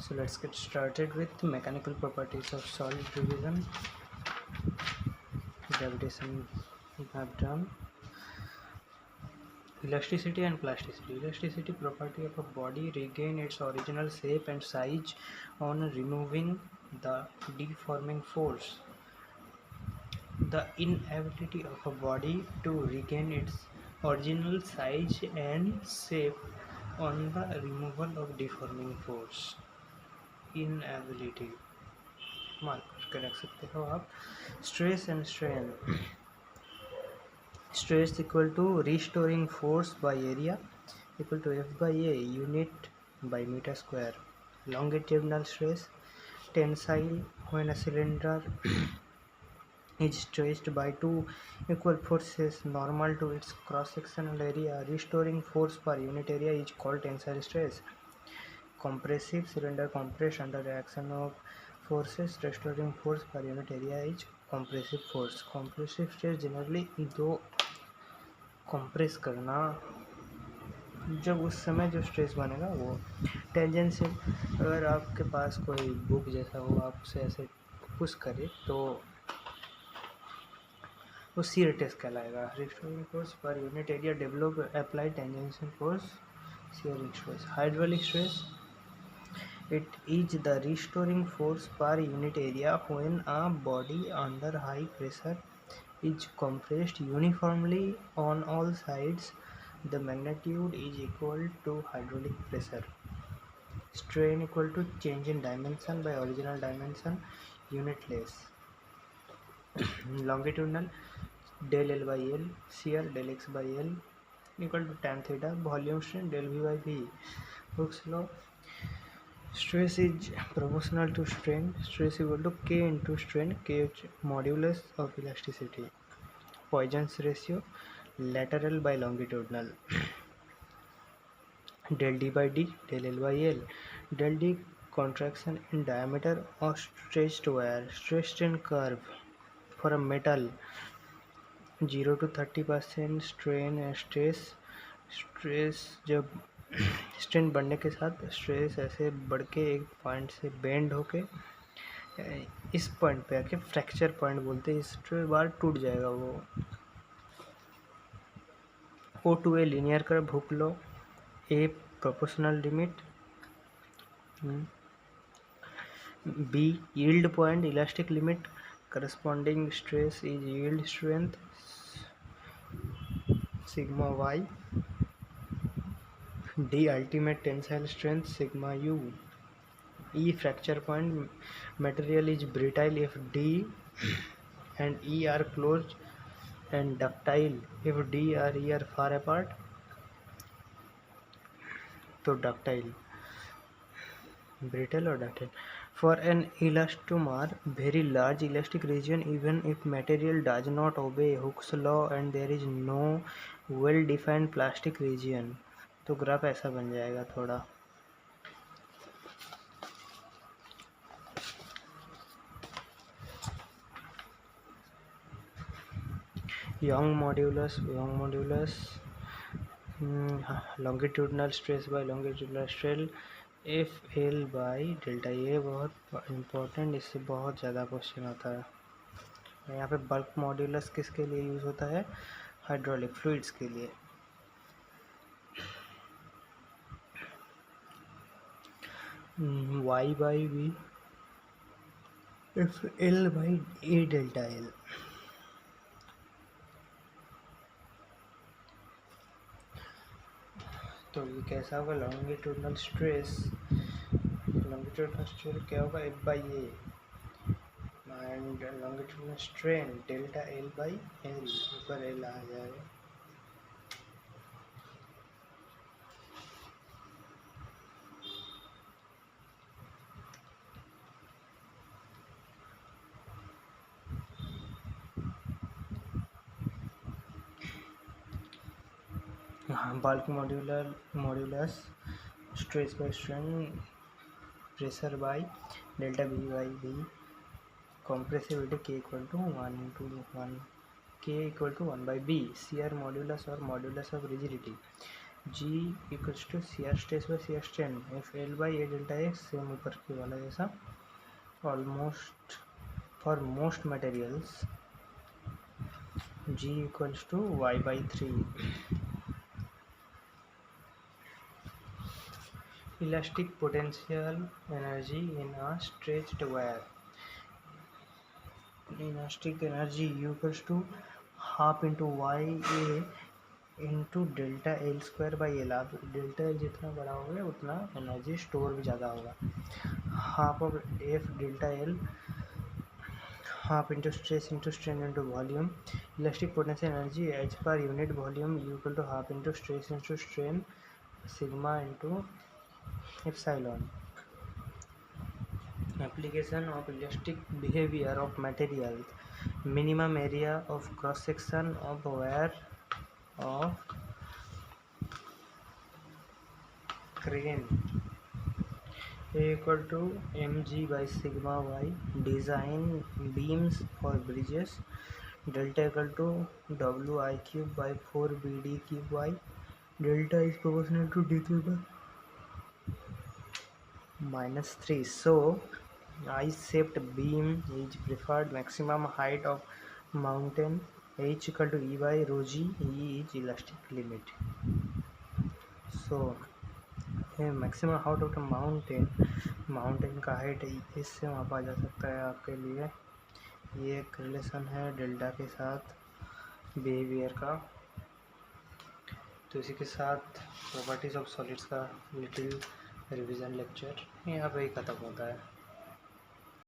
So let's get started with mechanical properties of solid division. Gravitation we have done. Elasticity and plasticity. Elasticity property of a body regain its original shape and size on removing the deforming force. The inability of a body to regain its original size and shape on the removal of deforming force. Inability mark करके रख सकते हो आप. Stress and strain. Stress equal to restoring force by area equal to F by A unit by metre square. Longitudinal stress tensile when a cylinder is stretched by two equal forces normal to its cross-sectional area. Restoring force per unit area is called tensile stress. Compressive cylinder compressed under the action of forces. Restoring force per unit area is compressive force. Compressive stress generally दो compress करना, जब उस समय जो stress बनेगा वो tangential. अगर आपके पास कोई बुक जैसा हो, आप उसे ऐसे पुश करें तो वो शियर टेस्ट कहलाएगा. Restoring force per unit area develop apply tangential force shearing stress. Hydraulic stress it is the restoring force per unit area when a body under high pressure is compressed uniformly on all sides. The magnitude is equal to hydraulic pressure. Strain equal to change in dimension by original dimension unit less. Longitudinal del L by L, shear del X by L equal to tan theta. Volume strain del V by V. Hooke's law. Stress is proportional to strain. Stress equal to K into strain, K modulus of elasticity. Poisson's ratio lateral by longitudinal. Del D by D, del L by L. Del D contraction in diameter of stretched wire. Stress strain curve for a metal 0 to 30% strain and stress. Stress जब strain बढ़ने के साथ stress ऐसे बढ़ के एक point से bend होके इस पॉइंट पे आके फ्रैक्चर पॉइंट बोलते हैं. इस बार टूट जाएगा वो. O to A linear curve. Hooke law. A proportional limit. B yield point elastic limit. Corresponding stress is yield strength sigma Y. D ultimate tensile strength sigma u. E fracture point. Material is brittle if D and E are close and ductile if D or E are far apart. तो ductile, brittle or ductile. For an elastomer, very large elastic region even if material does not obey Hooke's law and there is no well defined plastic region. तो graph ऐसा बन जाएगा थोड़ा. Young modulus, longitudinal stress by longitudinal strain F L by delta. ये बहुत important, इससे बहुत ज़्यादा क्वेश्चन आता है. यहाँ पे बल्क मॉड्यूलस किसके लिए यूज़ होता है? हाइड्रोलिक फ्लूइड्स के लिए. Y by B F L by A delta L. तो ये कैसा होगा? लॉन्गिट्यूडनल स्ट्रेस क्या होगा? F by A and longitudinal strain delta L by L. ऊपर एल आ जाएगा. Bulk modulus stress by strain pressure by delta B by B. compressibility K equal to 1 into 1 K equal to 1 by B. Shear modulus or modulus of rigidity G equals to C R stress by C R strain F L by A delta X, same ऊपर के वाला जैसा। Almost for most materials G equals to y by 3। Elastic potential energy in a stretched wire. Elastic energy U equals to half into y a into delta L square by L. आप delta L जितना बड़ा होगा उतना energy store भी ज़्यादा होगा। Half of F delta L half into stress into strain into volume. Elastic potential energy H per unit volume U equal to half into stress into strain sigma into epsilon. Application of elastic behavior of materials. Minimum area of cross section of wire of crane A equal to mg by sigma y. Design beams for bridges. Delta equal to wi cube by 4 bd cube y. Delta is proportional to d cube minus 3. So I-shaped beam is preferred. Maximum height of mountain h equal to e by rho g. E is elastic limit. So maximum height of the mountain का height इससे मापा जा सकता है आपके लिए। ये एक रिलेशन है डेल्टा के साथ बिहेवियर का। तो इसी के साथ प्रॉपर्टीज ऑफ सॉलिड्स का लिटिल रिवीजन लेक्चर यहाँ पे ही ख़त्म होता है।